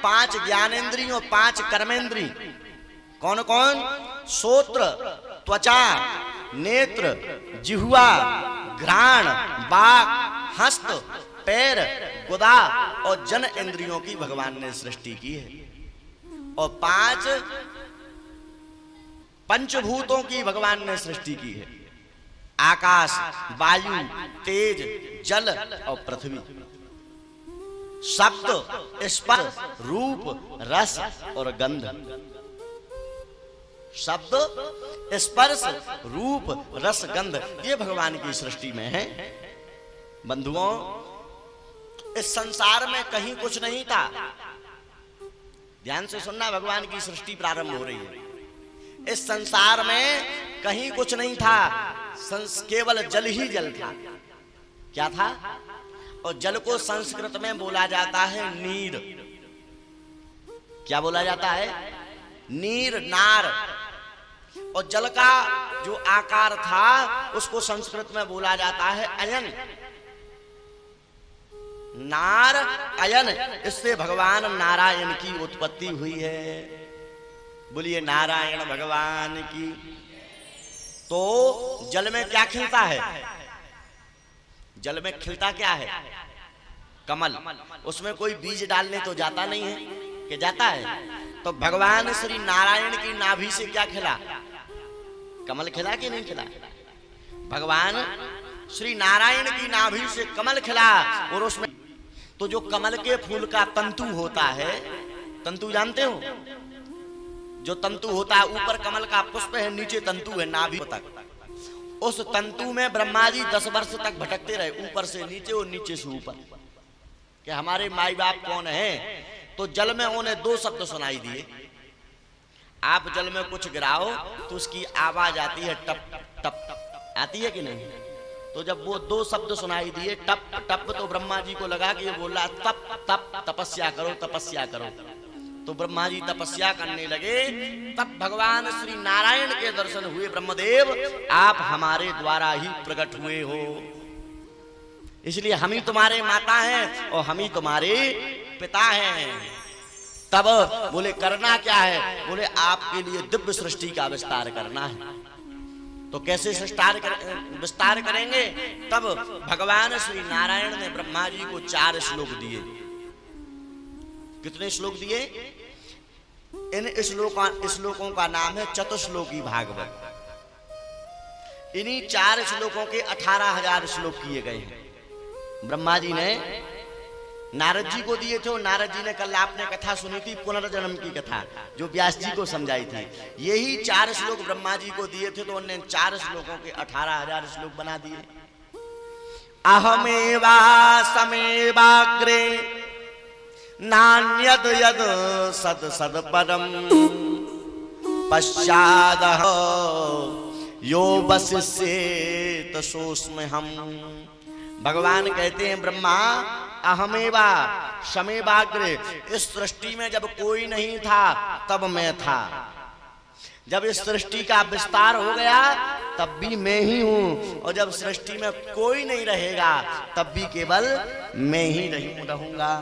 5 ज्ञानेंद्रिय और 5 कर्मेंद्रिय। कौन कौन? श्रोत्र, त्वचा, नेत्र, जिह्वा, घ्राण, वाक, हस्त, पैर, गुदा और जन इंद्रियों की भगवान ने सृष्टि की है। और 5 पंचभूतों की भगवान ने सृष्टि की है। आकाश, वायु, तेज, जल और पृथ्वी। शब्द, स्पर्श, रूप, रस और गंध। शब्द, स्पर्श, रूप, रस, गंध, ये भगवान की सृष्टि में है। बंधुओं, इस संसार में कहीं कुछ नहीं था। ध्यान से सुनना, भगवान की सृष्टि प्रारंभ हो रही है। इस संसार में कहीं कुछ नहीं था, केवल जल ही जल था। क्या था? और जल को संस्कृत में बोला जाता है नीर। क्या बोला जाता है? नीर, नार। और जल का जो आकार था उसको संस्कृत में बोला जाता है अयन। नार, अयन, इससे भगवान नारायण की उत्पत्ति हुई है। बोलिए नारायण भगवान की। तो जल में क्या खिलता है? जल में खिलता क्या है? कमल। उसमें कोई बीज डालने तो जाता नहीं है, कि जाता है? तो भगवान श्री नारायण की नाभि से क्या खिला? कमल खिला कि नहीं खिला? भगवान श्री नारायण की नाभि से कमल खिला। और उसमें तो जो कमल के फूल का तंतु होता है, तंतु जानते हो? जो तंतु होता है, ऊपर कमल का पुष्प है, नीचे तंतु है नाभि तक। उस तंतु में ब्रह्मा जी 10 वर्ष तक भटकते रहे, ऊपर से नीचे और नीचे से ऊपर, कि हमारे माई बाप कौन है। तो जल में उन्हें 2 शब्द सुनाई दिए। आप जल में कुछ गिराओ तो उसकी आवाज आती है टप टप, आती है कि नहीं? तो जब वो 2 शब्द सुनाई दिए, टप टप, तो ब्रह्मा जी को लगा कि ये बोल रहा तप तप, तपस्या करो तपस्या करो। तो ब्रह्मा जी तपस्या करने लगे। तब भगवान श्री नारायण के दर्शन हुए। ब्रह्मदेव, आप हमारे द्वारा ही प्रकट हुए हो, इसलिए हम ही तुम्हारे माता हैं और हम ही तुम्हारे पिता हैं। तब बोले करना क्या है? बोले आपके लिए दिव्य सृष्टि का विस्तार करना है। तो कैसे विस्तार करेंगे? तब भगवान श्री नारायण ने ब्रह्मा जी को 4 श्लोक दिए। कितने श्लोक दिए? इन श्लोकों का नाम है चतुश्लोकी भागवत। इन्हीं 4 श्लोकों के 18,000 श्लोक किए गए हैं। ब्रह्मा जी ने नारद जी को दिए थे। और नारद जी ने, कल आपने कथा सुनी थी पुनर्जन्म की कथा, जो व्यास जी को समझाई थी। यही 4 श्लोक ब्रह्मा जी को दिए थे, तो उन्होंने 4 श्लोकों के 18,000 श्लोक बना दिए। अहमेवा समेवाग्रे नान्यद यद सद सद परम पश्चादः यो वसिष्येत सोऽस्मि हम। भगवान कहते हैं ब्रह्मा, अहमेवा समेवाग्रे, इस सृष्टि में जब कोई नहीं था तब मैं था। जब इस सृष्टि का विस्तार हो गया तब भी मैं ही हूं। और जब सृष्टि में कोई नहीं रहेगा तब भी केवल मैं ही रहूंगा।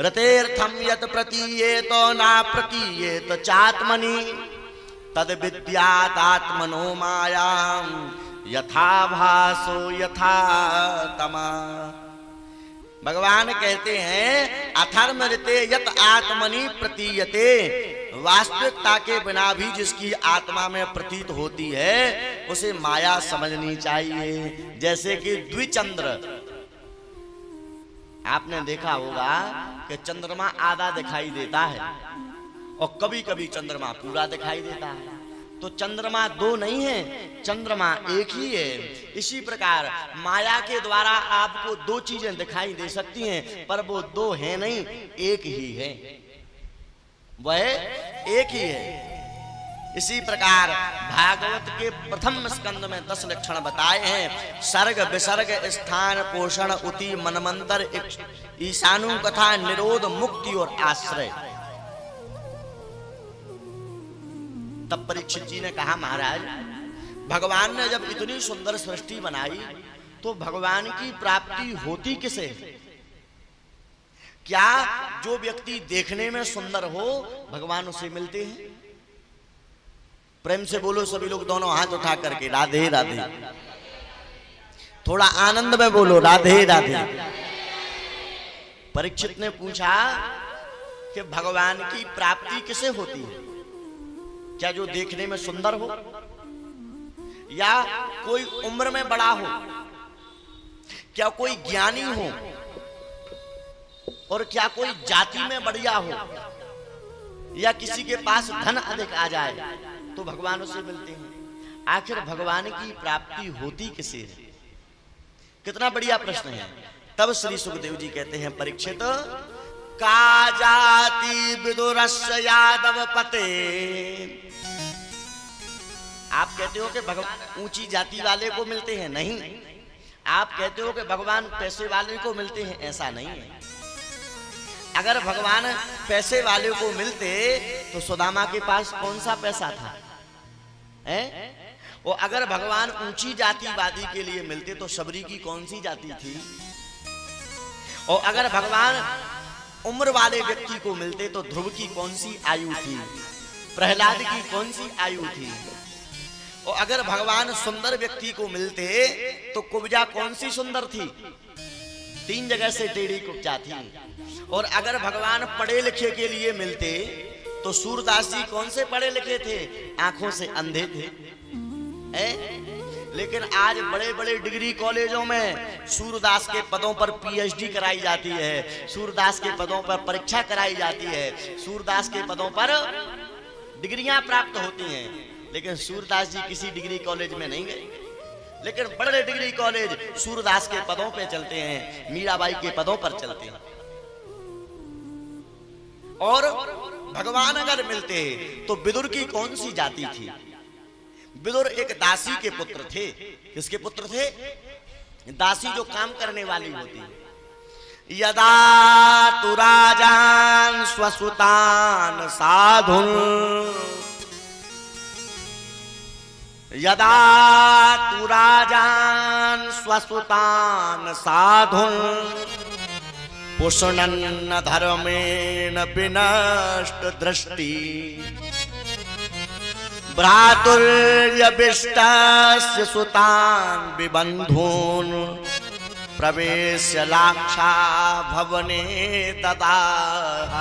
रतेर्थम यत प्रतीयेत ना प्रतीयेत चात्मनि तद विद्यात् आत्मनो मायां यथा भासो यथा तमा। भगवान कहते हैं अथर्म ऋते यत आत्मनि प्रतीयते, वास्तविकता के बिना भी जिसकी आत्मा में प्रतीत होती है उसे माया समझनी चाहिए। जैसे कि द्विचंद्र, आपने देखा होगा कि चंद्रमा आधा दिखाई देता है और कभी कभी चंद्रमा पूरा दिखाई देता है। तो चंद्रमा 2 नहीं है, चंद्रमा एक ही है। इसी प्रकार माया के द्वारा आपको 2 चीजें दिखाई दे सकती हैं, पर वो 2 है नहीं, एक ही है, वह एक ही है। इसी प्रकार भागवत के प्रथम स्कंद में 10 लक्षण बताए हैं। सर्ग विसर्ग स्थान पोषण उति मनमंतर ईशानु कथा निरोध मुक्ति और आश्रय। तब परीक्षित जी ने कहा, महाराज भगवान ने जब इतनी सुंदर सृष्टि बनाई तो भगवान की प्राप्ति होती किसे? क्या जो व्यक्ति देखने में सुंदर हो भगवान उसे मिलते हैं? प्रेम से बोलो सभी लोग, दोनों हाथ उठा करके राधे राधे। थोड़ा आनंद में बोलो राधे राधे। परीक्षित ने पूछा कि भगवान की प्राप्ति किसे होती है? क्या जो देखने में सुंदर हो, या कोई उम्र में बड़ा हो, क्या कोई ज्ञानी हो, और क्या कोई जाति में बढ़िया हो, या किसी के पास धन अधिक आ जाए तो भगवान उसे मिलते हैं? आखिर भगवान की प्राप्ति होती किसे है? कितना बढ़िया प्रश्न है। तब श्री सुखदेव जी कहते हैं, परीक्षित, का जाति विदुरस्य यादव पते। आप कहते हो कि भगवान ऊंची जाति वाले को मिलते हैं? नहीं। आप कहते हो कि भगवान पैसे वाले को मिलते हैं? ऐसा नहीं है। अगर भगवान पैसे वाले को मिलते तो सुदामा के पास कौन सा पैसा था? और अगर भगवान ऊंची जातिवादी के लिए मिलते तो शबरी की कौन सी जाति थी? और अगर भगवान उम्र वाले व्यक्ति को मिलते तो ध्रुव की कौन सी आयु थी? प्रहलाद की कौन सी आयु थी? और अगर भगवान सुंदर व्यक्ति को मिलते तो कुब्जा कौन सी सुंदर थी? 3 जगह से टेढ़ी कुब्जा थी। और अगर भगवान पढ़े लिखे के लिए मिलते तो सूरदास जी कौन से पढ़े लिखे थे? आंखों से अंधे थे। लेकिन आज बड़े बड़े डिग्री कॉलेजों में सूरदास के पदों पर पीएचडी कराई जाती है, सूरदास के पदों पर परीक्षा कराई जाती है, सूरदास के पदों पर डिग्रियां प्राप्त होती हैं। लेकिन सूरदास जी किसी डिग्री कॉलेज में नहीं गए, लेकिन बड़े डिग्री कॉलेज सूरदास के पदों पे चलते हैं, मीराबाई के पदों पर चलते हैं। और भगवान अगर मिलते तो विदुर की कौन सी जाति थी? विदुर एक दासी के पुत्र थे। किसके पुत्र थे? दासी जो काम करने वाली होती है। यदा तु राजान स्वसुतान साधुन, यदा तु राजान स्वसुतान साधुन, पुष्णन्न धर्मेण विनष्ट दृष्टि, भ्रातुर्यभिष्टस्य सुतान् विबन्धून्, प्रवेश्य लाक्षा भवने ददाह।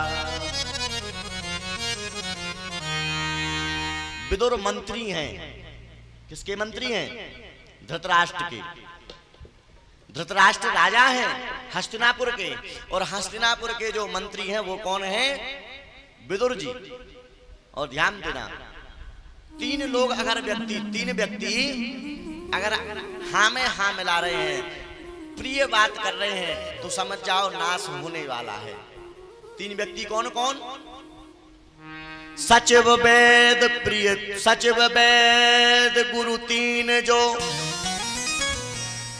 विदुर मंत्री हैं। किसके मंत्री हैं? धृतराष्ट्र के। धृतराष्ट्र राजा हैं हस्तिनापुर के, और हस्तिनापुर के जो मंत्री हैं वो कौन हैं? विदुर जी। और ध्यान देना, 3 लोग अगर तीन व्यक्ति अगर हाँ में हाँ मिला रहे हैं, प्रिय बात कर रहे हैं, तो समझ जाओ नाश होने वाला है। 3 व्यक्ति कौन कौन? सचिव वेद प्रिय, सचिव वेद गुरु 3 जो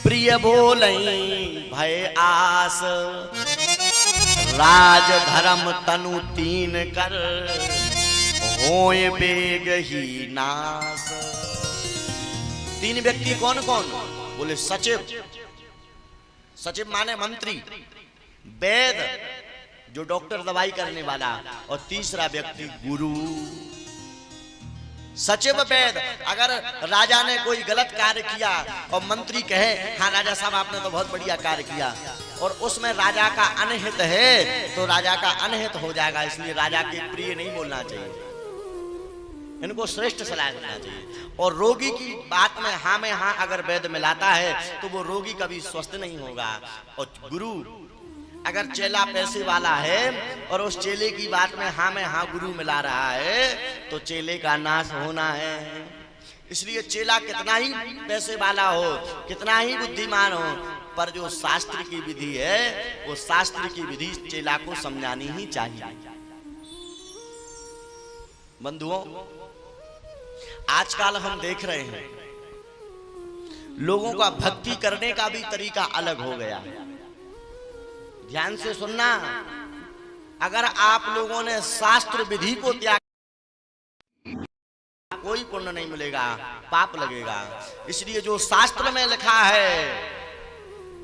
प्रिय बोलई भय आस, राज धर्म तनु 3 कर, होय बेग ही नाश। 3 व्यक्ति कौन कौन? बोले सचिव, सचिव माने मंत्री, वेद जो डॉक्टर दवाई करने वाला, और तीसरा व्यक्ति गुरु। सचिव वेद, अगर राजा ने कोई गलत कार्य किया और मंत्री कहे हाँ राजा साहब आपने तो बहुत बढ़िया कार्य किया, और उसमें राजा का अनहित है तो राजा का अनहित हो जाएगा, इसलिए राजा के प्रिय नहीं बोलना चाहिए, इनको श्रेष्ठ सलाह देना चाहिए। और रोगी की बात में हाँ अगर वेद मिलाता है तो वो रोगी कभी स्वस्थ नहीं होगा। और गुरु, अगर चेला पैसे वाला है और उस चेले की बात में हाँ गुरु मिला रहा है तो चेले का नाश होना है। इसलिए चेला कितना ही पैसे वाला हो, कितना ही बुद्धिमान हो, पर जो शास्त्र की विधि है वो शास्त्र की विधि चेला को समझानी ही चाहिए। बंधुओं, आजकल हम देख रहे हैं लोगों का भक्ति करने का भी तरीका अलग हो गया है। ध्यान से सुनना, अगर आप लोगों ने शास्त्र विधि को त्याग, कोई पुण्य नहीं मिलेगा, पाप लगेगा। इसलिए जो शास्त्र में लिखा है,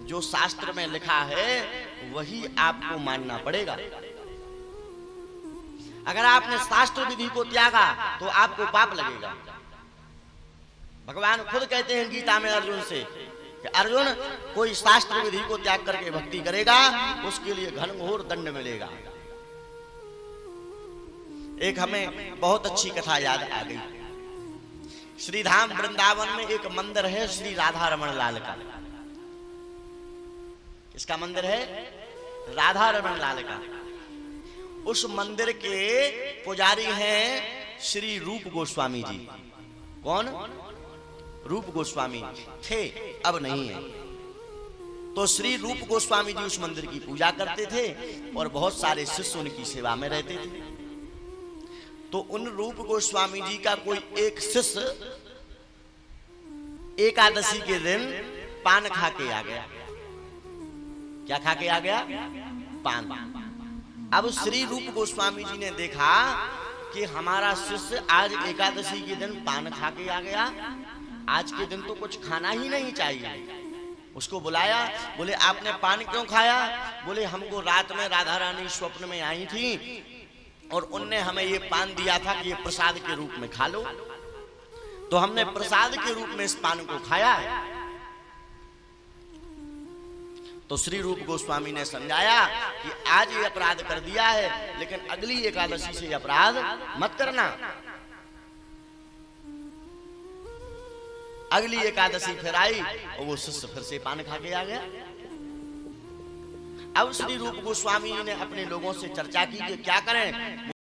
जो शास्त्र में लिखा है वही आपको मानना पड़ेगा। अगर आपने शास्त्र विधि को त्यागा तो आपको पाप लगेगा। भगवान खुद कहते हैं गीता में अर्जुन से कि अर्जुन, कोई शास्त्र विधि को त्याग करके भक्ति करेगा उसके लिए घनघोर दंड मिलेगा। एक हमें बहुत अच्छी कथा याद आ गई। श्री धाम वृंदावन में एक मंदिर है श्री राधा रमन लाल का। इसका मंदिर है राधा रमन लाल का। उस मंदिर के पुजारी हैं श्री रूप गोस्वामी जी। कौन? रूप गोस्वामी थे, अब नहीं है। तो श्री रूप गोस्वामी जी उस मंदिर की पूजा करते थे और बहुत सारे शिष्य उनकी सेवा में रहते थे। तो उन रूप गोस्वामी जी का कोई एक शिष्य एकादशी के दिन पान खा के आ गया। क्या खा के आ गया? पान। अब श्री रूप गोस्वामी जी ने देखा कि हमारा शिष्य आज एकादशी के दिन पान खा के आ गया, आज के दिन तो कुछ खाना ही नहीं चाहिए। उसको बुलाया, बोले आपने पान क्यों खाया? बोले हमको रात में राधा रानी स्वप्न में आई थी और उनने हमें ये पान दिया था कि ये प्रसाद के रूप में खा लो, तो हमने प्रसाद के रूप में इस पान को खाया है। तो श्री रूप गोस्वामी ने समझाया कि आज ये अपराध कर दिया है, लेकिन अगली एकादशी से अपराध मत करना। अगली एकादशी फिर आई और वो शिष्य फिर से पान खा के आ गया। अब श्री रूप गोस्वामी ने अपने लोगों से चर्चा की कि क्या करें।